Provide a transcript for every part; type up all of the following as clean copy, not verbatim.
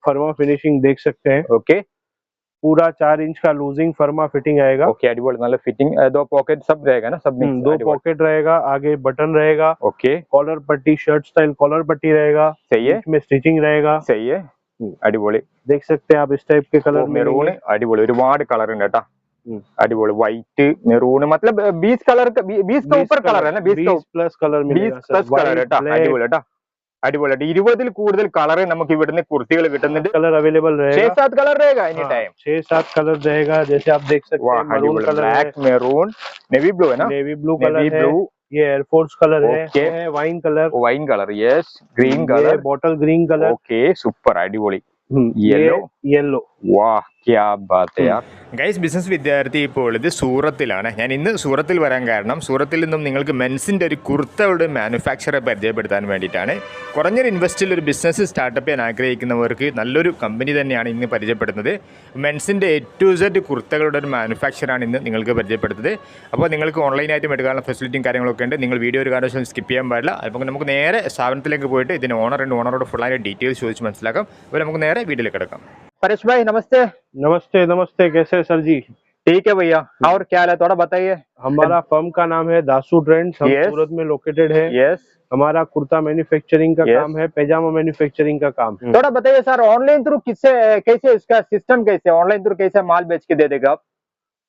फर्मा finishing देख सकते हैं। ओके, पूरा 4 इंच का लूजिंग फर्मा फिटिंग आएगा। ओके, अडिपोली मतलब फिटिंग, दो पॉकेट सब रहेगा ना, सब मिक्स। 2 पॉकेट रहेगा, आगे बटन रहेगा। ओके, कॉलर पट्टी, शर्ट स्टाइल कॉलर पट्टी रहेगा। सही है, बीच में स्टिचिंग रहेगा। सही है, अडिपोली। देख सकते हैं आप इस टाइप के कलर മെറൂൺ അടിപൊളി, ഒരുപാട് കളർ ഉണ്ട് കേട്ടാ, अडिपोली। व्हाइट, मेरून, मतलब 20 कलर का, 20 का ऊपर कलर है ना, 20 प्लस कलर मिलेगा 20 प्लस कलर है കേട്ടാ, അടിപൊളി കേട്ടാ, अडिपोली। 20 കൂടുതൽ കളർ നമുക്ക് ഇവിടുന്ന് കുർത്തികൾ കിട്ടുന്നുണ്ട്। कलर अवेलेबल रहेगा, 6-7 कलर रहेगा एनी टाइम, 6-7 कलर रहेगा। जैसे आप देख सकते हैं, मरून कलर है, ब्लैक, मेरून, नेवी ब्लू है ना, नेवी ब्लू नेवी कलर है, ब्लू, ये एयरफोर्स कलर ओके, है wine colour, wine colour, yes, green ये colour, bottle green colour, okay, super, अडिपोली, येलो येलो। वाह क्या बात है यार। ഗൈസ്, ബിസിനസ് വിദ്യാർത്ഥി ഇപ്പോൾ ഉള്ളത് സൂറത്തിലാണ്. ഞാൻ ഇന്ന് സൂറത്തിൽ വരാൻ കാരണം, സൂറത്തിൽ നിന്നും നിങ്ങൾക്ക് മെൻസിൻ്റെ ഒരു കുർത്തയുടെ മാനുഫാക്ചറെ പരിചയപ്പെടുത്താൻ വേണ്ടിയിട്ടാണ്. കുറഞ്ഞൊരു ഇൻവെസ്റ്റിൽ ഒരു ബിസിനസ് സ്റ്റാർട്ടപ്പ് ചെയ്യാൻ ആഗ്രഹിക്കുന്നവർക്ക് നല്ലൊരു കമ്പനി തന്നെയാണ് ഇന്ന് പരിചയപ്പെടുന്നത്. മെൻസിൻ്റെ A to Z കുർത്തകളുടെ ഒരു മാനുഫാക്ചറാണ് ഇന്ന് നിങ്ങൾക്ക് പരിചയപ്പെടുത്തുന്നത്. അപ്പോൾ നിങ്ങൾക്ക് ഓൺലൈനായിട്ടും എടുക്കാനുള്ള ഫെസിലിറ്റിയും കാര്യങ്ങളൊക്കെ ഉണ്ട്. നിങ്ങൾ വീഡിയോ ഒരു കാരണവശാലും സ്കിപ്പ് ചെയ്യാൻ പാടില്ല. അപ്പോൾ നമുക്ക് നേരെ സ്ഥാപനത്തിലേക്ക് പോയിട്ട് ഇതിന് ഓണറോട് ഫുള്ളായിട്ട് ഡീറ്റെയിൽസ് ചോദിച്ച് മനസ്സിലാക്കാം. അപ്പോൾ നമുക്ക് നേരെ വീഡിയോയിലേക്ക് കിടക്കാം. परेश भाई नमस्ते। नमस्ते नमस्ते, कैसे है सर जी? ठीक है भैया, और क्या है थोड़ा बताइए। हमारा फर्म का नाम है दासू ट्रेंड्स, हम सूरत में लोकेटेड है। यस, हमारा कुर्ता मैन्युफैक्चरिंग का काम है, पैजामा मैन्युफैक्चरिंग का काम है। थोड़ा बताइए सर, ऑनलाइन थ्रू किससे, कैसे इसका सिस्टम, कैसे ऑनलाइन थ्रू कैसे माल बेच के दे देगा आप?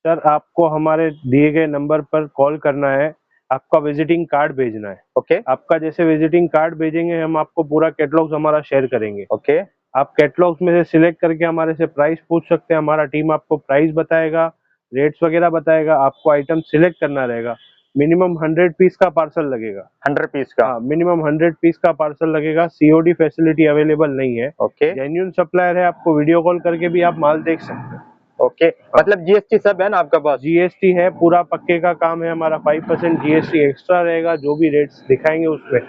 सर आपको हमारे दिए गए नंबर पर कॉल करना है, आपका विजिटिंग कार्ड भेजना है। ओके, आपका जैसे विजिटिंग कार्ड भेजेंगे, हम आपको पूरा कैटलॉग हमारा शेयर करेंगे। ओके, आप कैटलॉग्स में से सिलेक्ट करके हमारे से प्राइस पूछ सकते हैं। हमारा टीम आपको प्राइस बताएगा, रेट्स वगैरह बताएगा, आपको आइटम सिलेक्ट करना रहेगा। मिनिमम 100 पीस का पार्सल लगेगा। 100 पीस का? हाँ, मिनिमम 100 पीस का पार्सल लगेगा। COD फैसिलिटी अवेलेबल नहीं है। ओके, जेन्युइन सप्लायर है, आपको वीडियो कॉल करके भी आप माल देख सकते हैं। ओके, मतलब GST सब है ना आपका पास? GST है, पूरा पक्के का काम है हमारा। 5% GST एक्स्ट्रा रहेगा, जो भी रेट्स दिखाएंगे उसमें।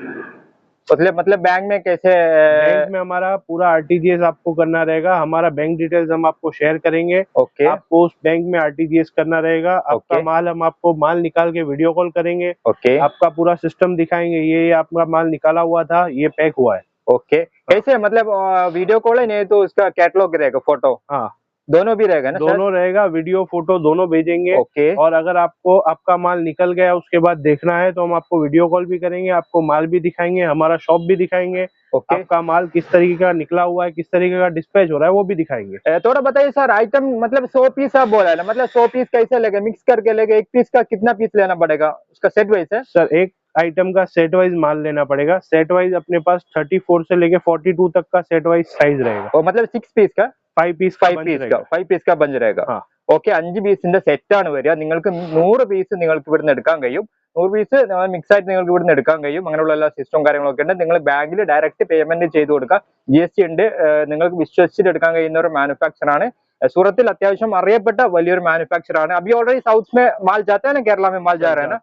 मतलब बैंक में कैसे? बैंक में हमारा पूरा RTGS आपको करना रहेगा। हमारा बैंक डिटेल्स हम आपको शेयर करेंगे। ओके, आपको उस बैंक में RTGS करना रहेगा। आपका माल, हम आपको माल निकाल के वीडियो कॉल करेंगे। ओके, आपका पूरा सिस्टम दिखाएंगे, ये आपका माल निकाला हुआ था, ये पैक हुआ है। ओके, कैसे मतलब वीडियो कॉल है, नहीं तो उसका कैटलॉग रहेगा, फोटो? हाँ, दोनों भी रहेगा ना? दोनों रहेगा, वीडियो फोटो दोनों भेजेंगे। ओके, और अगर आपको आपका माल निकल गया उसके बाद देखना है, तो हम आपको वीडियो कॉल भी करेंगे, आपको माल भी दिखाएंगे, हमारा शॉप भी दिखाएंगे। ओके, आपका माल किस तरीके का निकला हुआ है, किस तरीके का डिस्पैच हो रहा है, वो भी दिखाएंगे। थोड़ा बताइए सर, आइटम मतलब 100 पीस आप बोला है ना, मतलब 100 पीस कैसे लेगा, मिक्स करके लेगा? एक पीस का कितना पीस लेना पड़ेगा, उसका सेट वाइज है? सर एक आइटम का सेट वाइज माल लेना पड़ेगा। सेट वाइज अपने पास 34 से लेके 42 तक का सेट वाइज साइज रहेगा। और मतलब 6 पीस का? 5 पीस का बंच रहेगा। हाँ, ഓക്കെ, 5 പീസിന്റെ സെറ്റ് ആണ് വരിക. നിങ്ങൾക്ക് 100 പീസ് നിങ്ങൾക്ക് ഇവിടുന്ന് എടുക്കാൻ കഴിയും. 100 പീസ് മിക്സ് ആയിട്ട് നിങ്ങൾക്ക് ഇവിടുന്ന് എടുക്കാൻ കഴിയും. അങ്ങനെയുള്ള എല്ലാ സിസ്റ്റവും കാര്യങ്ങളൊക്കെ ഉണ്ട്. നിങ്ങൾ ബാങ്കിൽ ഡയറക്റ്റ് പേയ്മെന്റ് ചെയ്ത് കൊടുക്കുക. GST ഉണ്ട്. നിങ്ങൾക്ക് വിശ്വസിച്ചിട്ട് എടുക്കാൻ കഴിയുന്ന ഒരു മാനുഫാക്ചർ ആണ്. सूरत अत्यावश्यम അറിയപ്പെട്ട വലിയൊരു മാനുഫാക്ചർ ആണ്. अभी ऑलरेडी साउथ में माल जाता है ना, केरला में माल जा रहा है ना?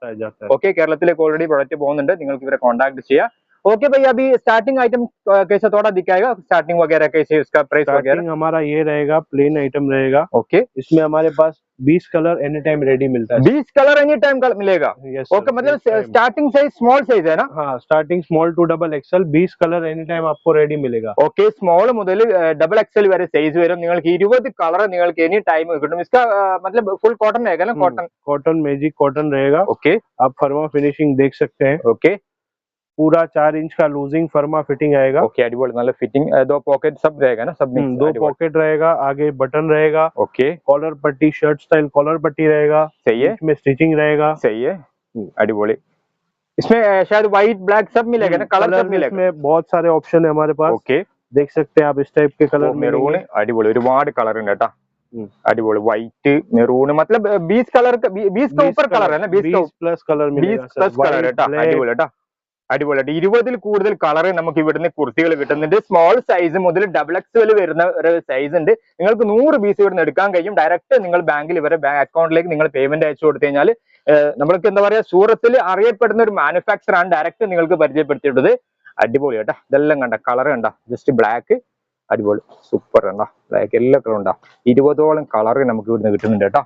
ओके, കേരളത്തിലേക്ക് ഓൾറെഡി പ്രൊഡക്റ്റ് പോകുന്നുണ്ട്. നിങ്ങൾക്ക് ഇവരെ കോൺടാക്ട് ചെയ്യാം. ओके भैया, अभी स्टार्टिंग आइटम कैसे थोड़ा दिखाएगा, स्टार्टिंग वगैरह कैसे, उसका प्राइस वगैरह? हमारा ये रहेगा, प्लेन आइटम रहेगा। ओके, इसमें हमारे पास 20 कलर एनी टाइम रेडी मिलता है। 20 कलर एनी टाइम मिलेगा? ओके, मतलब स्टार्टिंग साइज स्मॉल साइज है ना? हाँ, starting small to XXL 20 colour any time आपको रेडी मिलेगा। ओके, स्मॉल मुതൽ XXL വരെ സൈസ് വരും. നിങ്ങൾക്ക് 20 കളർ നിങ്ങൾക്ക് एनी टाइम കിട്ടും. इसका मतलब फुल कॉटन रहेगा ना? कॉटन मैजिक कॉटन रहेगा। ओके, आप फर्मा फिनिशिंग देख सकते हैं। ओके, पूरा 4 इंच का लूजिंग फर्मा फिटिंग आएगा। ओके, अडिपोली मतलब फिटिंग, दो पॉकेट सब रहेगा ना, सब मिक्स। 2 पॉकेट रहेगा, आगे बटन रहेगा। ओके, कॉलर पट्टी, शर्ट स्टाइल कॉलर पट्टी रहेगा। सही है, इसमें स्टिचिंग रहेगा। सही है, अडिपोली। इसमें शायद व्हाइट ब्लैक सब मिलेगा ना, कलर सब मिलेगा? इसमें बहुत सारे ऑप्शन है हमारे पास। ओके, देख सकते हैं आप इस टाइप के कलर മെറൂൺ, അടിപൊളി, ഒരുപാട് കളർ ഉണ്ട് കേട്ടാ, अडिपोली। व्हाइट, मेरून, मतलब 20 कलर का, 20 का ऊपर कलर है ना, 20 प्लस कलर मिलेगा। 20 प्लस कलर है, अടിപൊളി കേട്ടാ, അടിപൊളിയായിട്ട് 20 കൂടുതൽ കളർ നമുക്ക് ഇവിടുന്ന് കുർത്തികൾ കിട്ടുന്നുണ്ട്. സ്മോൾ സൈസ് മുതൽ XXL വരുന്ന ഒരു സൈസ് ഉണ്ട്. നിങ്ങൾക്ക് 100 പീസ് ഇവിടുന്ന് എടുക്കാൻ കഴിയും. ഡയറക്റ്റ് നിങ്ങൾ ബാങ്കിൽ ഇവരെ ബാങ്ക് അക്കൗണ്ടിലേക്ക് നിങ്ങൾ പേയ്മെന്റ് അയച്ചു കൊടുത്തു കഴിഞ്ഞാൽ, നമ്മൾക്ക് എന്താ പറയാ, സൂറത്തിൽ അറിയപ്പെടുന്ന ഒരു മാനുഫാക്ചർ ആണ് ഡയറക്റ്റ് നിങ്ങൾക്ക് പരിചയപ്പെടുത്തിയിട്ടത്. അടിപൊളി കേട്ടാ, ഇതെല്ലാം കണ്ട കളർ കണ്ട, ജസ്റ്റ് ബ്ലാക്ക്, അടിപൊളി, സൂപ്പർ കണ്ട, ബ്ലാക്ക് എല്ലാ കളറും ഉണ്ടാ. 20ഓളം കളർ നമുക്ക് ഇവിടുന്ന് കിട്ടുന്നുണ്ട് കേട്ടോ.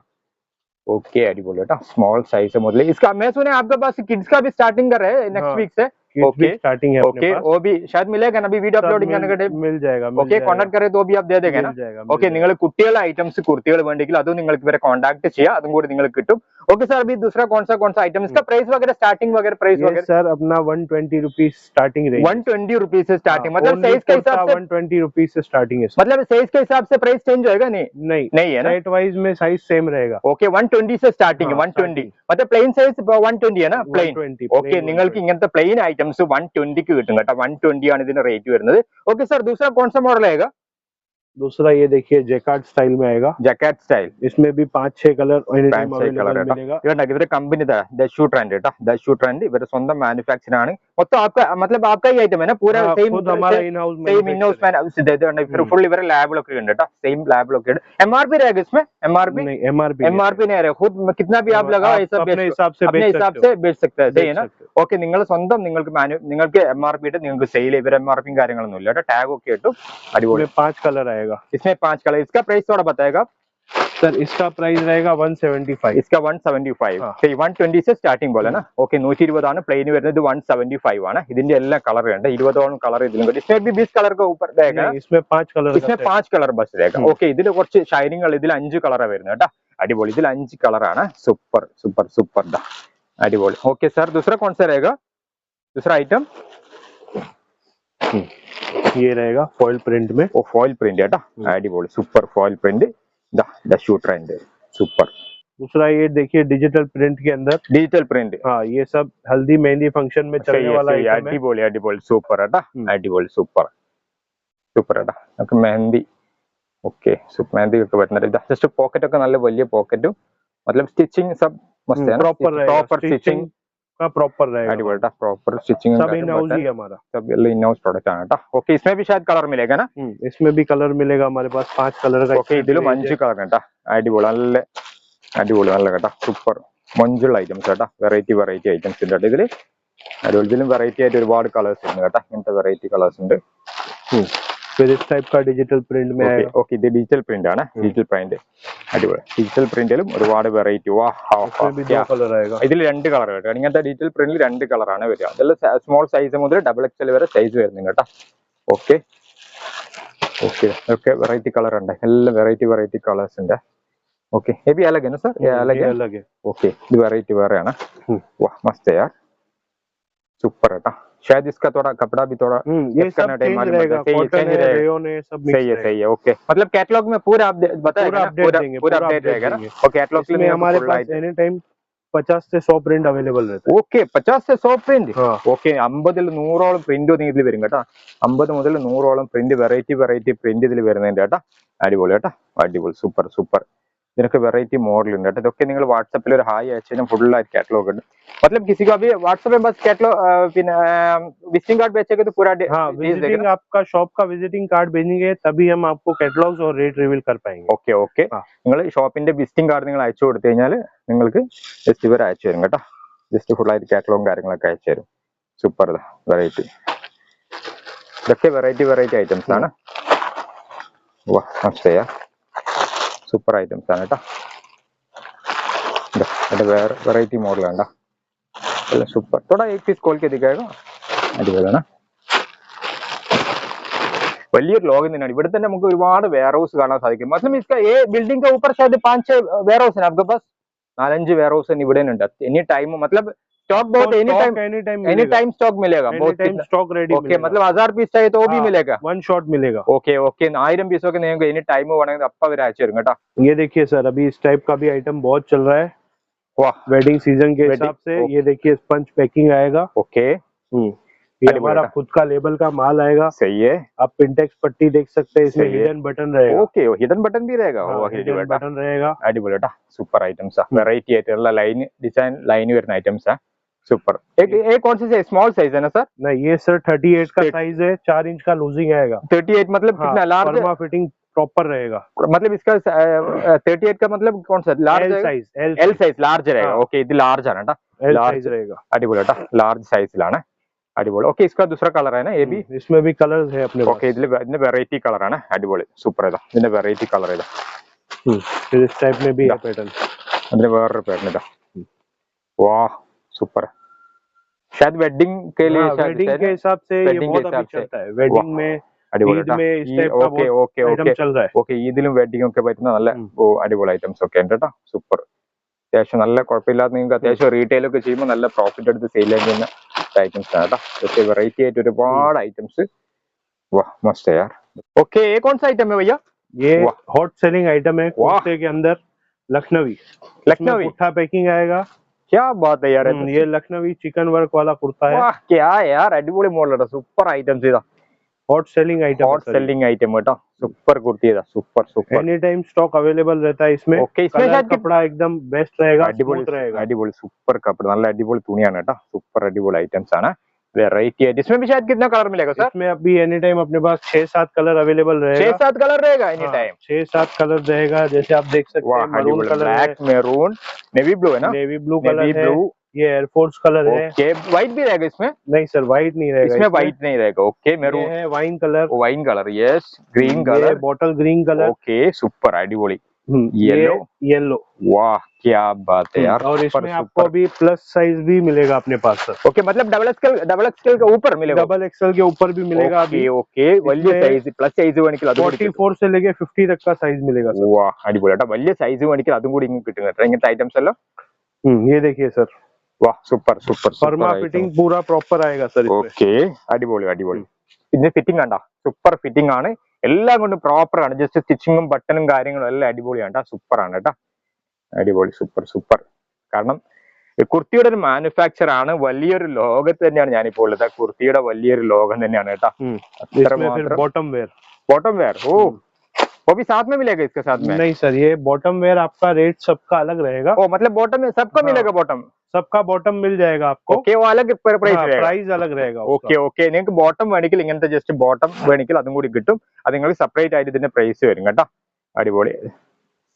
ओके, अडिपोली बेटा, स्मॉल साइज से मुझे इसका, मैं सुना आपके पास किड्स का भी स्टार्टिंग कर रहे हैं नेक्स्ट वीक से? किड्स भी स्टार्टिंग है अपने पास। वो भी शायद मिलेगा ना, अभी वीडियो अपलोडिंग करने के मिल जाएगा। ओके, कॉन्ടാक्ट करे तो भी आप दे देगा ना। ഓക്കെ, നിങ്ങൾ കുട്ടികളുടെ ഐറ്റംസ് കുർത്തികൾ വേണ്ടെങ്കിൽ അതും നിങ്ങൾക്ക് ഇവരെ കോൺടാക്ട് ചെയ്യാം, അതും കൂടി നിങ്ങൾക്ക് കിട്ടും। ओके सर, अभी दूसरा कौन सा आइटम, इसका प्राइस वगैरह स्टार्टिंग वगैरह प्राइस वगैरह? सर अपना 120 रुपीज स्टार्टिंग रेंज, 120 रुपीज से स्टार्टिंग, मतलब साइज के हिसाब से 120 रुपीज से स्टार्टिंग है। मतलब साइज के हिसाब से प्राइस चेंज होएगा? नहीं है ना, सेट वाइज में साइज सेम रहेगा। ओके, 120 से स्टार्टिंग है, 120 मतलब പ്ലെയിൻ സൈസ് 120 ആണ്, പ്ലെയിൻ। ഓക്കെ, നിങ്ങൾക്ക് ഇങ്ങനത്തെ പ്ലെയിൻ ഐറ്റംസ് 120 ക്ക് കിട്ടും കേട്ടോ, 120 ആണ് ഇതിന്റെ റേറ്റ് വരുന്നത്। ഓക്കെ सर, दूसरा कौन सा मॉडल आएगा? दूसरा ये देखिए जैकार्ड स्टाइल में आएगा। जैकार्ड स्टाइल, इसमें भी 5-6 कलर मिलेगा। ഇവരുടെ കമ്പനി ദശു ട്രെൻഡ് കേട്ടോ, ദശു ട്രെൻഡ് ഇവരുടെ സ്വന്തം മാനുഫാക്ചർ ആണ്। മൊത്തം आपका मतलब आपका ही आइटम है ना पूरा? सेम हमारा इन हाउस फुल इवरे लैबिलൊക്കെ ഉണ്ട് കേട്ടോ, സെയിം लैबिलൊക്കെ ഉണ്ട്। एमआरपी रहेगा इसमें? एमआरपी नहीं, एमआरपी नहीं रहेगा, खुद कितना भी आप लगाओ अपने हिसाब से बेच सकते हैं, सही है ना। ഓക്കെ, നിങ്ങൾ സ്വന്തം നിങ്ങൾക്ക് एमआरपी ഇട്ട് നിങ്ങൾക്ക് സെയിൽ ഇവരെ एमआरपी കാര്യങ്ങളൊന്നും ഇല്ല കേട്ടോ, ടാഗ് ഒക്കെ ഇട്ടു, അടിപൊളി। 5 कलर आएगा इसमें 5 कलर, इसका प्राइस थोड़ा बताएगा सर? इसका प्राइस रहेगा 175। इसका 175, 120 से स्टार्टिंग बोला ना। ओके, 120 ആണ് പ്ലെയിൻ വരുന്നത്, 175 ആണ്। ഇതിന്റെ എല്ലാ കളർ ഉണ്ട്, 20 കളർ ഇതിലും ഉണ്ട്। इसमें भी 20 कलर का ऊपर रहेगा, इसमें 5 कलर, इसमें 5 कलर बस रहेगा। ओके, ഇതിൽ കുറച്ച് ഷൈനിങ് ഇതിൽ 5 കളർ വരുന്നത് കേട്ടോ, അടിപൊളി। ഇതിൽ 5 കളർ ആണ്, സൂപ്പർ സൂപ്പർ സൂപ്പർ ദാ, അടിപൊളി। ओके सर, दूसरा कौन सा रहेगा, दूसरा आइटम? ये रहेगा फॉइल प्रिंट में। ओ, फॉइल प्रिंट है बेटा, अडिपोली super foil print the shoe trend, super. दूसरा ये देखिए डिजिटल प्रिंट के अंदर, डिजिटल प्रिंट, हाँ ये सब हल्दी मेहंदी फंक्शन में चलने वाला आइटम है। अडिपोली अडिपोली सुपर है बेटा, अडिपोली सुपर सुपर है बेटा। मेहंदी, ओके, सुपर मेहंदी ഒക്കെ വരുന്നത് ജസ്റ്റ് പോക്കറ്റ് ഒക്കെ നല്ല വലിയ പോക്കറ്റും, मतलब स्टिचिंग सब मस्त है, प्रॉपर स्टिचिंग का प्रॉपर रहेगा, अडिपोली बेटा, प्रॉपर स्टिचिंग सब इन हाउस ही हमारा, सब इन हाउस प्रोडक्ट है बेटा। ओके, इसमें भी शायद कलर मिलेगा ना? इसमें भी कलर मिलेगा हमारे पास, 5 कलर का। ओके, ഇതിലും 5 കളർ കേട്ടോ, അടിപൊളി, നല്ല അടിപൊളി, നല്ല കേട്ടോ, സൂപ്പർ മൊഞ്ചുള്ള ഐറ്റംസ് കേട്ടോ, വെറൈറ്റി ഐറ്റംസ് ഉണ്ട് കേട്ടോ ഇതില്, അടിപൊളി। ഇതിലും വെറൈറ്റി ആയിട്ട് ഒരുപാട് കളേഴ്സ് ഉണ്ട് കേട്ടോ, ഇങ്ങനത്തെ വെറൈറ്റി കളേഴ്സ് ഉണ്ട്। फिर इस टाइप का डिजिटल प्रिंट में आएगा। ओके, ഇത് ഡിജിറ്റൽ പ്രിന്റ് ആണ്, ഡിജിറ്റൽ പ്രിന്റ്, അടിപൊളി। ഡിജിറ്റൽ പ്രിന്റിലും ഒരുപാട് വെറൈറ്റി, ഇതിൽ 2 കളർ കേട്ടോ, ഇങ്ങനത്തെ ഡിജിറ്റൽ പ്രിന്റിൽ 2 കളറാണ് വരിക। അതിൽ സ്മോൾ സൈസ് മുതൽ XXL വരെ സൈസ് വരുന്നുണ്ട് കേട്ടോ। Okay okay okay, variety colour ഉണ്ട്, എല്ലാം വെറൈറ്റി കളേഴ്സ് ഉണ്ട്। ओके, ये भी अलग है ना सर? ये अलग है। ओके, ഇത് വെറൈറ്റി വേറെയാണ്। वाह, मस्त है यार, सुपर है ना। शायद इसका थोड़ा कपड़ा भी थोड़ा ये सब चेंज रहेगा, कॉटन है, रेयन है, सब मिक्स है। सही है। ओके, मतलब कैटलॉग में पूरा बताएगा, पूरा अपडेट रहेगा ना। और कैटलॉग में हमारे पास एनी टाइम 50 से 100 प्रिंट अवेलेबल रहता है। ओके, 50 से 100 प्रिंट। ओके, 50 100ഓളം പ്രിന്റ് ഇതിൽ വരും കേട്ടോ, 50 മുതൽ 100ഓളം പ്രിന്റ്, വെറൈറ്റി പ്രിന്റ് ഇതിൽ വരുന്നുണ്ട് കേട്ടോ, അടിപൊളി കേട്ടോ, അടിപൊളി, സൂപ്പർ സൂപ്പർ। ഇതിനൊക്കെ വെറൈറ്റി മോഡൽ ഉണ്ട് കേട്ടോ, ഇതൊക്കെ നിങ്ങൾ വാട്സാപ്പിൽ ഒരു ഹായ് അയച്ചാൽ ഫുൾ ആയിട്ട് കാറ്റലോഗ് ഉണ്ട്। मतलब किसी को अभी व्हाट्सएप में बस कैटलॉग विजिटिंग कार्ड भेजेगा तो पूरा, हाँ, विजिटिंग आपका शॉप का विजिटिंग कार्ड भेजेंगे तभी हम आपको कैटलॉग्स और रेट रिवील कर पाएंगे। ओके ओके, നിങ്ങൾ ഷോപ്പിന്റെ വിസിറ്റിംഗ് കാർഡ് നിങ്ങൾ അയച്ചു കൊടുത്തു കഴിഞ്ഞാൽ നിങ്ങൾക്ക് ജസ്റ്റ് ഇവർ അയച്ചു തരും കേട്ടോ, ജസ്റ്റ് ഫുൾ ആയിട്ട് കാറ്റലോഗും കാര്യങ്ങളൊക്കെ അയച്ചു തരും। സൂപ്പർ വെറൈറ്റി, ഇതൊക്കെ വെറൈറ്റി ഐറ്റംസ് ആണ്। വാ, മസ്തയാ, സൂപ്പർ ഐറ്റംസ് ആണ് കേട്ടോ, ഇത് വേറെ വെറൈറ്റി മോഡലാണ്, सुपर। थोड़ा एक पीस खोल के दिखाएगा, അടിപൊളിയാണ്, വലിയൊരു ലോകം തന്നെയാണ്। ഇവിടെ തന്നെ നമുക്ക് ഒരുപാട് വെയർ ഹൗസ് കാണാൻ സാധിക്കും। मतलब इसका ये बिल्डिंग के ऊपर शायद 5-6 वेयर हाउस है आपके पास, 4-5 वेयर हाउस ഇവിടെ ഉണ്ട്। एनी टाइम मतलब स्टॉक बहुत, एनी टाइम स्टॉक मिलेगा, बहुत स्टॉक रेडी। ओके, मतलब 1000 पीस चाहिए तो वो भी मिलेगा, वन शॉट मिलेगा। ओके ओके, 1000 पीसों के നിങ്ങൾക്ക് एनी टाइम വേണമെങ്കിൽ അപ്പ അവർ അയച്ചു തരും കേട്ടോ। ये देखिए सर, अभी इस टाइप का भी आइटम बहुत चल रहा है, वाह, वेडिंग सीजन के हिसाब से। ये देखिए स्पंज पैकिंग आएगा। ओके, ये हमारा खुद का लेबल का माल आएगा। सही है। आप पिंटेक्स पट्टी देख सकते हैं, इसमें हिडन बटन रहेगा। ओके, हिडन बटन भी रहेगा, हिडन बटन रहेगा, अടിപൊളി കേട്ടോ, സൂപ്പർ ഐറ്റംസ് ആ, വെറൈറ്റി ആയിട്ടുള്ള ലൈൻ ഡിസൈൻ ലൈൻ വരുന്ന ഐറ്റംസ് ആ, सुपर। एक कौन सी साइज, स्मॉल साइज है ना सर? नहीं, ये सर 38 का साइज है, 4 इंच का लूजिंग आएगा। 38 मतलब कितना लार्ज? फर्मा फिटिंग प्रॉपर रहेगा, मतलब इसका 38 का मतलब कौन सा large size? L size large रहेगा। ओके, ഇത് ലാർജ് ആണ് ട്ടോ, एल साइज रहेगा, അടിപൊളി കേട്ടോ, ലാർജ് സൈസിലാണ്, അടിപൊളി। ഓക്കെ, इसका दूसरा कलर है ना, ये भी? इसमें भी कलर्स है अपने पास। ओके, ഇതിന്റെ വെറൈറ്റി കളർ ആണ്, അടിപൊളി, സൂപ്പർ ഇതാ, ഇതിന്റെ വെറൈറ്റി കളർ ഇതാ। फिर इस टाइप में भी है पैटर्न, അതിന്റെ വേറൊരു പാറ്റേൺ ഇതാ, വാ, സൂപ്പർ। शायद वेडिंग के लिए, वेडिंग के हिसाब से ये बहुत अभी चलता है, वेडिंग में, ईद में इस टाइप का बहुत आइटम चल रहा है. ഓക്കെ ഇതിലും വെഡിങ് ഒക്കെ പറ്റുന്ന നല്ല അടിപൊളി ഐറ്റംസ് ഒക്കെ ഉണ്ട് കേട്ടോ. സൂപ്പർ. അത്യാവശ്യം നല്ല കുഴപ്പമില്ലാതെ നിങ്ങൾക്ക് അത്യാവശ്യം റീറ്റെയിൽ ഒക്കെ ചെയ്യുമ്പോൾ നല്ല പ്രോഫിറ്റ് എടുത്ത് സെയിൽ ചെയ്യുന്ന ഐറ്റംസ് ആണ് കേട്ടോ. പക്ഷേ വെറൈറ്റി ആയിട്ട് ഒരുപാട് ഐറ്റംസ്. वाह मस्त है यार. ओके ये कौन सा आइटम है भैया? ये हॉट सेलिंग आइटम है कुर्ते के अंदर, लखनवी. लखनवी पुट्ठा पैकिंग आएगा. क्या बात है यार. ये लखनवी चिकन वर्क वाला कुर्ता है. वाह क्या है यार, अടിപൊളി മോഡൽ. സൂപ്പർ ഐറ്റംസ് ഇതാ. Hot selling item, hot selling item बेटा. सुपर कुर्ती है, super super. Any time stock available रहता है इसमें. ओके इसमें शायद कपड़ा एकदम बेस्ट रहेगा, अടിപൊളി रहेगा. अടിപൊളി सुपर कपड़ा, നല്ല അടിപൊളി തുണിയാണ് കേട്ടോ. സൂപ്പർ അടിപൊളി ഐറ്റംസ് ആണ്. वेराइटी है. इसमें भी शायद कितना कलर मिलेगा सर? इसमें अभी एनी टाइम अपने पास 6-7 कलर अवेलेबल रहेगा. 6-7 कलर रहेगा एनी टाइम. 6-7 कलर रहेगा. जैसे आप देख सकते हैं maroon colour, black, maroon, navy blue है ना? नेवी ब्लू कलर है. ये एयरफोर्स कलर है. ओके व्हाइट भी रहेगा इसमें? नहीं सर व्हाइट नहीं रहेगा इसमें. व्हाइट नहीं रहेगा. ओके मैरून है, wine colour. Wine colour yes. Green colour, bottle green colour. Okay super अടിപൊളി. Yellow yellow. वाह क्या बात है यार. और इसमें आपको अभी प्लस साइज भी मिलेगा अपने पास सर. ओके मतलब डबल एक्सएल के ऊपर मिलेगा? डबल एक्सएल के ऊपर भी मिलेगा अभी. ओके വലിയ സൈസ് പ്ലസ് സൈസ് വേണമെങ്കിൽ അതും 44 से लेके 50 तक का साइज मिलेगा सर. वाह അടിപൊളി കേട്ടോ. വലിയ സൈസ് വേണമെങ്കിൽ അതും കൂടി ഇങ്ങ് കിട്ടും കേട്ടോ ഇങ്ങനത്തെ ഐറ്റംസ് എല്ലാം. ये देखिए सर. वाह सुपर सुपर. फर्मा फिटिंग पूरा प्रॉपर आएगा सर इसमें. ओके അടിപൊളി അടിപൊളി. ഇതിന്റെ ഫിറ്റിംഗ് കണ്ടോ? സൂപ്പർ ഫിറ്റിംഗ് ആണ്. എല്ലാം കൊണ്ടും പ്രോപ്പർ ആണ്. ജസ്റ്റ് സ്റ്റിച്ചിങ്ങും ബട്ടണും കാര്യങ്ങളും എല്ലാം അടിപൊളിയാണ് കേട്ടോ. സൂപ്പർ ആണ് കേട്ടോ. അടിപൊളി സൂപ്പർ സൂപ്പർ. കാരണം കുർത്തിയുടെ ഒരു മാനുഫാക്ചർ ആണ്. വലിയൊരു ലോകത്ത് തന്നെയാണ് ഞാനിപ്പോൾ ഉള്ളത്. കുർത്തിയുടെ വലിയൊരു ലോകം തന്നെയാണ് കേട്ടോ. Bottom wear. बॉटम वेयर ओ वो भी साथ में मिलेगा इसके साथ में? नहीं सर ये बॉटम वेयर आपका रेट सबका अलग रहेगा. ओ मतलब बॉटम में सबका मिलेगा बॉटम? सबका बॉटम मिल जाएगा आपको. ओके वो अलग प्राइस अलग रहेगा. ഓക്കെ ഓക്കെ നിങ്ങൾക്ക് ബോട്ടം വേണമെങ്കിൽ ഇങ്ങനത്തെ ജസ്റ്റ് ബോട്ടം വേണമെങ്കിൽ അതും കൂടി കിട്ടും. അത് നിങ്ങൾക്ക് സെപ്പറേറ്റ് ആയിട്ട് ഇതിന്റെ പ്രൈസ് വരും കേട്ടോ. അടിപൊളി.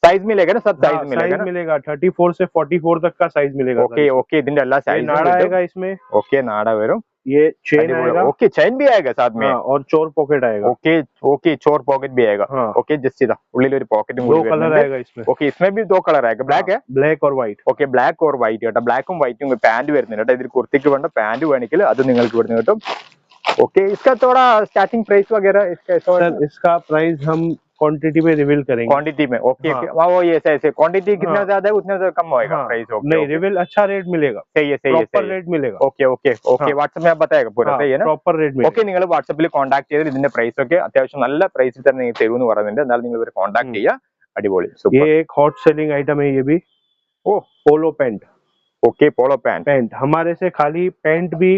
साइज मिलेगा ना सब? साइज मिलेगा ना? मिलेगा 34 से 44 तक का साइज मिलेगा. ओके ओके ഇതിന്റെ എല്ലാ സൈസും नाड़ा आएगा इसमें. ओके नाड़ा वരും. ये चेन आएगा. ओके चेन भी आएगा साथ में. और चोर पॉकेट आएगा. ओके ओके चोर पॉकेट भी आएगा. ओके जस्ट इधर उള്ളിൽ ഒരു പോക്കറ്റും കൂടി दो कलर आएगा इसमें. ओके इसमें भी दो कलर आएगा. ब्लैक है? ब्लैक और व्हाइट. ओके ब्लैक और व्हाइट കേട്ടോ. ബ്ലാക്കും വൈറ്റും പാന്റ് വരുന്നുണ്ട് കേട്ടോ. ഇതിൽ കുർത്തിക്ക് വേണ്ട പാന്റ് വേണമെങ്കിൽ അത് നിങ്ങൾക്ക് ഇവിടുന്ന് കിട്ടും. ओके इसका थोड़ा स्टार्टिंग प्राइस वगैरह इसका सर इसका प्राइस हम क्वांटिटी में रिवील करेंगे. क्वांटिटी में ओके वो ये ऐसे क्वांटिटी कितना ज्यादा है उतना कम होएगा प्राइस. नहीं रिवील अच्छा रेट मिलेगा. सही है प्रॉपर रेट मिलेगा. ओके ओके ओके व्हाट्सएप में आप बताएगा पूरा. सही है ना? प्रॉपर रेट मिलेगा. ഓക്കെ നിങ്ങൾ വാട്സാപ്പിൽ കോൺടാക്ട് ചെയ്ത് ഇതിന്റെ പ്രൈസ് ഒക്കെ അത്യാവശ്യം നല്ല പ്രൈസിൽ തന്നെ നിങ്ങൾക്ക് തരുമെന്ന് പറയുന്നുണ്ട്. എന്നാലും നിങ്ങൾ ഇവരെ കോൺടാക്ട് ചെയ്യുക. അടിപൊളി സൂപ്പർ. ये एक हॉट सेलिंग आइटम है ये भी. ओ पोलो पैंट. ओके पोलो पैंट. पैंट हमारे से खाली पैंट भी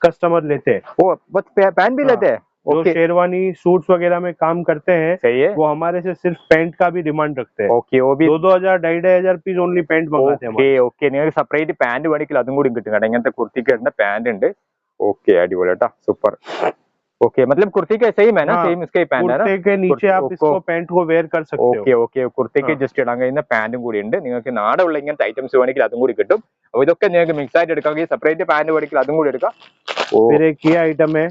कस्टमर लेते हैं. ओ बस पैंट भी लेते हैं? जो शेरवानी सूट्स वगैरह में काम करते हैं. सही है. वो हमारे से सिर्फ पैंट का भी डिमांड रखते हैं. ओके वो भी 2,000 2,500 पीस ओनली पैंट मंगाते हैं. ഓക്കെ ഓക്കെ നിങ്ങൾക്ക് സെപ്പറേറ്റ് പാന്റ് വേണമെങ്കിൽ അതും കൂടി കിട്ടും കേട്ടോ. ഇങ്ങനത്തെ കുർത്തിക്ക് ഇടുന്ന പാന്റ് ഉണ്ട്. ഓക്കെ അടിപൊളി കേട്ടോ. സൂപ്പർ. ओके मतलब कुर्ती के सेम है ना? सेम इसका ही पैंट है ना? कुर्ते के नीचे आप इसको पैंट को वेयर कर सकते हो. ഓക്കെ ഓക്കെ കുർത്തിക്ക് ജസ്റ്റ് ഇടാൻ കഴിയുന്ന പാന്റും കൂടി ഉണ്ട്. നിങ്ങൾക്ക് നാടുള്ള ഇങ്ങനത്തെ ഐറ്റംസ് വേണമെങ്കിൽ അതും കൂടി കിട്ടും. അപ്പൊ ഇതൊക്കെ നിങ്ങൾക്ക് മിക്സ് ആയിട്ട് എടുക്കാമെങ്കിൽ സെപ്പറേറ്റ് പാന്റ് വേണമെങ്കിൽ അതും കൂടി എടുക്കാം. फिर एक ये आइटम है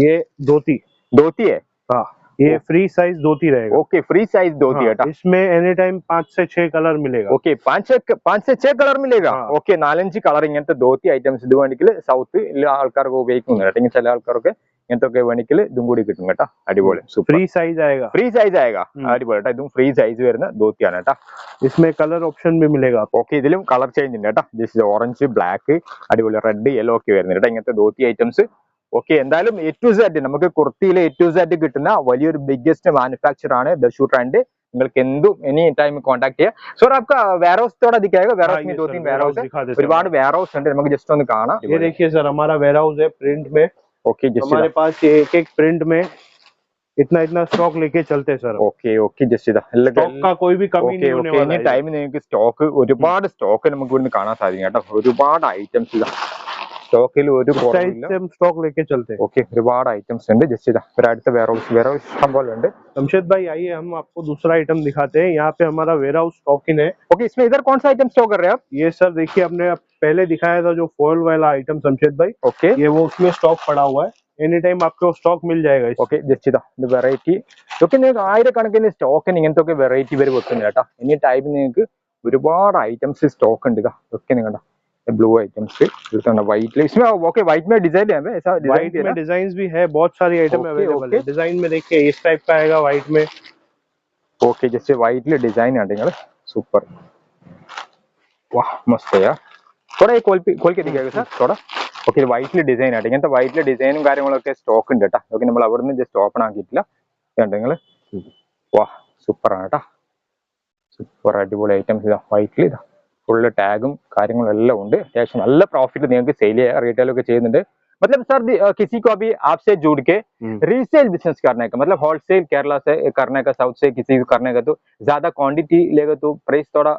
ये धोती. धोती है? हाँ ये फ्री साइज धोती रहेगा. ओके फ्री साइज धोती है. इसमें एनी टाइम 5 से 6 कलर मिलेगा. ओके 5 से 6 കളർ मिलेगा. ഓക്കെ 4-5 കളർ ഇങ്ങനത്തെ ധോത്തി ഐറ്റംസ് ഇത് വേണമെങ്കിൽ സൗത്ത് ആൾക്കാർക്ക് ഉപയോഗിക്കുന്നുണ്ട് കേട്ടോ. ചില ആൾക്കാർക്ക് ഇങ്ങനത്തെ ഒക്കെ വേണമെങ്കിൽ ഇതും കൂടി കിട്ടും കേട്ടോ. അടിപൊളി സൂപ്പർ. फ्री साइज आएगा. ഫ്രീ സൈസ് ആയേगा. അടിപൊളി കേട്ടോ. ഇതും ഫ്രീ സൈസ് വരുന്ന ധോത്തിയാണ് കേട്ടോ. इसमें कलर ऑप्शन भी मिलेगा. ഓക്കെ ഇതിലും കളർ ചേഞ്ച് ഉണ്ട് കേട്ടോ. ജസ്റ്റ് ഓറഞ്ച് ബ്ലാക്ക് അടിപൊളി റെഡ് യെല്ലോ ഒക്കെ വരുന്നുണ്ട് കേട്ടോ ഇങ്ങനത്തെ ധോത്തി ഐറ്റംസ്. ഓക്കെ എന്തായാലും A to Z നമുക്ക് കുർത്തിയിലെ A to Z കിട്ടുന്ന വലിയൊരു ബിഗ്ഗസ്റ്റ് മാനുഫാക്ചർ ആണ് ദശു ട്രെൻഡ്. നിങ്ങൾക്ക് എന്തും എനി ടൈം കോൺടാക്ട് ചെയ്യാം. സോ आपका वेयर हाउस थोड़ा दिखाएगा? वेयर हाउस में 2-3 वेयर हाउस है. ഒരുപാട് वेयर हाउस ഉണ്ട്. നമുക്ക് ജസ്റ്റ് ഒന്ന് കാണാം. ये देखिए सर हमारा वेयर हाउस है प्रिंट में. ओके जस्ट हमारे पास ये एक प्रिंट में इतना स्टॉक लेके चलते हैं sir. Okay okay just stock का कोई भी कमी नहीं होने वाला है. എനി ടൈം നിങ്ങൾക്ക് സ്റ്റോക്ക് ഒരുപാട് സ്റ്റോക്ക് നമുക്ക് ഇവിടുന്ന് കാണാൻ സാധിക്കും കേട്ടോ. ഒരുപാട് ഐറ്റംസ് ഇതാ സ്റ്റോക്കിൽ ഒരു കുറവില്ല. स्टॉक लेके चलते हैं. ओके ഒരുപാട് ഐറ്റംസ് ഉണ്ട്. ജസ്റ്റ് ഇതാ ഒരു അടുത്ത വെയർ ഹൗസ് ഇഷ്ടം പോലെ ഉണ്ട്. शमशेद भाई आइए हम आपको दूसरा आइटम दिखाते हैं. यहाँ पे हमारा वेयर हाउस स्टॉक इन है. ओके इसमें इधर कौन सा आइटम स्टॉक कर रहे हैं आप? ये सर देखिए हमने पहले दिखाया था जो फॉयल वाला आइटम शमशेद भाई. ओके ये वो उसमें स्टॉक पड़ा हुआ है. एनी टाइम आपको स्टॉक मिल जाएगा. ഓക്കെ ജസ്റ്റ് ഇതാ ഇത് വെറൈറ്റി ഇതൊക്കെ നിങ്ങൾക്ക് ആയിരക്കണക്കിന് സ്റ്റോക്കിന് ഇങ്ങനത്തെ ഒക്കെ വെറൈറ്റി വരെ വെക്കുന്നുണ്ട് കേട്ടോ. എനി ടൈം നിങ്ങൾക്ക് ഒരുപാട് ഐറ്റംസ് സ്റ്റോക്ക് ഉണ്ട്. ഇതാ ഇതൊക്കെ നിങ്ങളുടെ ब्लू आइटम्स व्हाइट इसमें ओके व्हाइट में डिजाइन है ऐसा व्हाइट में डिजाइन भी है, बहुत सारी आइटम अवेलेबल है। डिजाइन में देखिए इस टाइप का आएगा व्हाइट में। ओके जैसे व्हाइट डिजाइन है सुपर वाह मस्त है यार थोड़ा खोल के दिखाएगा सर थोड़ा ओके व्हाइट डिजाइन है इങ്ങനത്തെ व्हाइट ഡിസൈനും കാര്യങ്ങളൊക്കെ സ്റ്റോക്ക് ഉണ്ട് ട്ടോ ഓക്കെ നമ്മൾ അവിടുന്ന് ജസ്റ്റ് ഓപ്പൺ ആക്കിയിട്ടില്ല കണ്ടോ നിങ്ങൾ വാ സൂപ്പർ ആണ് ട്ടോ സൂപ്പർ അടിപൊളി ഐറ്റംസ് ഇതാ വൈറ്റിൽ ഇതാ ഫുള്ള് ടാഗും കാര്യങ്ങളും എല്ലാം ഉണ്ട് അത്യാവശ്യം നല്ല പ്രോഫിറ്റ് നിങ്ങൾക്ക് സെയിൽ ചെയ്യാം റീറ്റെയിൽ ഒക്കെ ചെയ്യുന്നുണ്ട് मतलब सर किसी को अभी आपसे जुड़ के रीसेल बिजनेस करने का मतलब होलसेल केरला से करने का साउथ से किसी को करने का तो ज्यादा क्वांटिटी लेगा तो प्राइस थोड़ा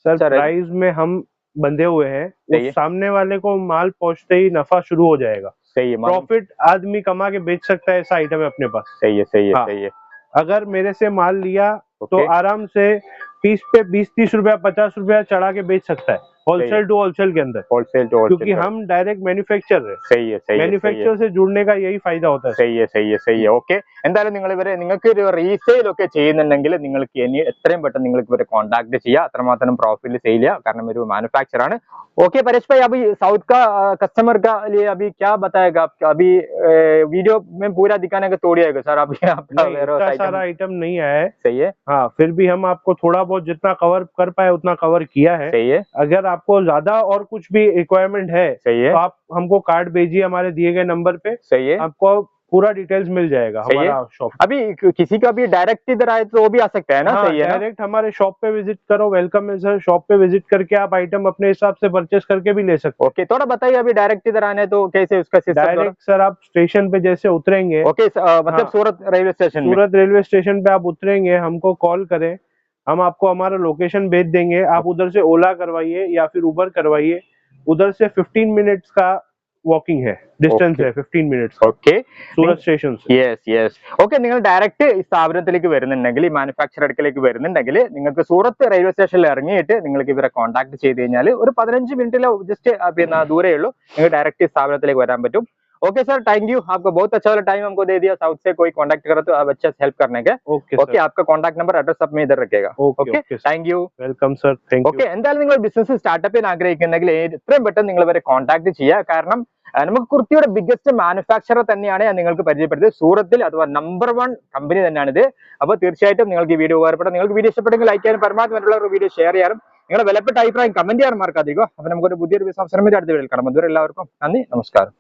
सर प्राइस में हम बंधे हुए हैं, सामने वाले को माल पहुंचते ही नफा शुरू हो जाएगा। सही है प्रॉफिट आदमी कमा के बेच सकता है ऐसा आइटम है अपने पास। सही है सही है हाँ, सही है अगर मेरे से माल लिया तो आराम से पीस पे 20-30 रुपया 50 रुपया चढ़ा के बेच सकता है होलसेल टू होलसेल के अंदर। होलसेल टू होलसेल क्योंकि हम डायरेक्ट मैन्युफैक्चर है। सही है सही है मैन्युफैक्चर से जुड़ने का यही फायदा होता है। सही है सही है सही है ओके എന്തായാലും നിങ്ങൾ ഇവരെ നിങ്ങൾക്ക് ഒരു റീസെയിൽ ഒക്കെ ചെയ്യുന്നുണ്ടെങ്കിൽ നിങ്ങൾക്ക് ഇനി എത്രയും പെട്ടെന്ന് നിങ്ങൾക്ക് ഇവരെ കോൺടാക്ട് ചെയ്യുക അത്രമാത്രം പ്രോഫിറ്റ് സെയിൽ ചെയ്യുക കാരണം ഒരു മാനുഫാക്ചർ ആണ് ओके परेश भाई अभी साउथ का कस्टमर का लिए अभी क्या बताएगा आपका अभी वीडियो में पूरा दिखाने का थोड़ी आएगा सर अभी आपका सारा आइटम नहीं आया है। सही है हाँ फिर भी हम आपको थोड़ा बहुत जितना कवर कर पाए उतना कवर किया है। सही है अगर आपको ज्यादा और कुछ भी रिक्वायरमेंट है सही है तो आप हमको कार्ड भेजिए हमारे दिए गए नंबर पे। सही है आपको पूरा डिटेल्स मिल जाएगा हमारा शॉप। अभी किसी का भी डायरेक्ट इधर आए तो वो भी आ सकता है ना। हाँ, सही है डायरेक्ट हमारे शॉप पे विजिट करो, वेलकम है सर। शॉप पे विजिट करके आप आइटम अपने हिसाब से परचेस करके भी ले सकते हो। ओके थोड़ा बताइए अभी डायरेक्ट इधर आने तो कैसे उसका सिस्टम। डायरेक्ट सर आप स्टेशन पे जैसे उतरेंगे ओके मतलब हाँ, सूरत रेलवे स्टेशन पे आप उतरेंगे हमको कॉल करें, हम आपको हमारा लोकेशन भेज देंगे। आप उधर से ओला करवाइए या फिर उबर करवाइए। उधर से 15 मिनट्स का वॉकिंग है डिस्टेंस है 15 मिनट्स ओके सूरत स्टेशन से। യെസ് യെസ് ഓക്കെ നിങ്ങൾ ഡയറക്റ്റ് ഈ സ്ഥാപനത്തിലേക്ക് വരുന്നുണ്ടെങ്കിൽ ഈ മാനുഫാക്ചർ അടുക്കലേക്ക് വരുന്നുണ്ടെങ്കിൽ നിങ്ങൾക്ക് സൂറത്ത് റെയിൽവേ സ്റ്റേഷനിൽ ഇറങ്ങിയിട്ട് നിങ്ങൾക്ക് ഇവരെ കോൺടാക്ട് ചെയ്ത് കഴിഞ്ഞാൽ ഒരു 15 മിനിറ്റിലോ ജസ്റ്റ് പിന്നെ ദൂരേ ഉള്ളൂ നിങ്ങൾക്ക് ഡയറക്റ്റ് സ്ഥാപനത്തിലേക്ക് വരാൻ പറ്റും। ओके सर थैंक यू आपका बहुत अच्छा वाला टाइम हमको दे दिया साउथ से कोई कांटेक्ट करा तो आप अच्छा हेल्प करने के। ओके आपका कांटेक्ट नंबर एड्रेस सब में इधर रखेगा। Okay thank you welcome sir thank you. Okay എന്തായാലും നിങ്ങൾ ബിസിനസ് സ്റ്റാർട്ടപ്പ് ചെയ്യാൻ ആഗ്രഹിക്കുന്നെങ്കിൽ എത്രയും പെട്ടെന്ന് നിങ്ങൾ ഇവരെ കോൺടാക്ട് ചെയ്യുക കാരണം നമുക്ക് കുർത്തിയുടെ ബിഗ്ഗസ്റ്റ് മാനുഫാക്ചറർ തന്നെയാണ് ഞാൻ നിങ്ങൾക്ക് പരിചയപ്പെടുത്തിയത് സൂറത്തിൽ അഥവാ നമ്പർ 1 കമ്പനി തന്നെയാണിത്। അപ്പോൾ തീർച്ചയായിട്ടും നിങ്ങൾക്ക് ഈ വീഡിയോ ഉപകാരപ്പെടും। നിങ്ങൾക്ക് വീഡിയോ ഇഷ്ടപ്പെട്ടെങ്കിൽ ലൈക്ക് ചെയ്യാനും പരമാവധി മറ്റുള്ളവർക്ക് വീഡിയോ ഷെയർ ചെയ്യാനും നിങ്ങളുടെ വിലപ്പെട്ട അഭിപ്രായം കമന്റ് ചെയ്യാൻ മറക്കാതിരിക്കുക। അപ്പോൾ നമുക്കൊരു പുതിയൊരു ബിസിനസ് അവസരം അടുത്ത വീഡിയോയിൽ കാണാം. അതുവരെ എല്ലാവർക്കും നന്ദി നമസ്കാരം।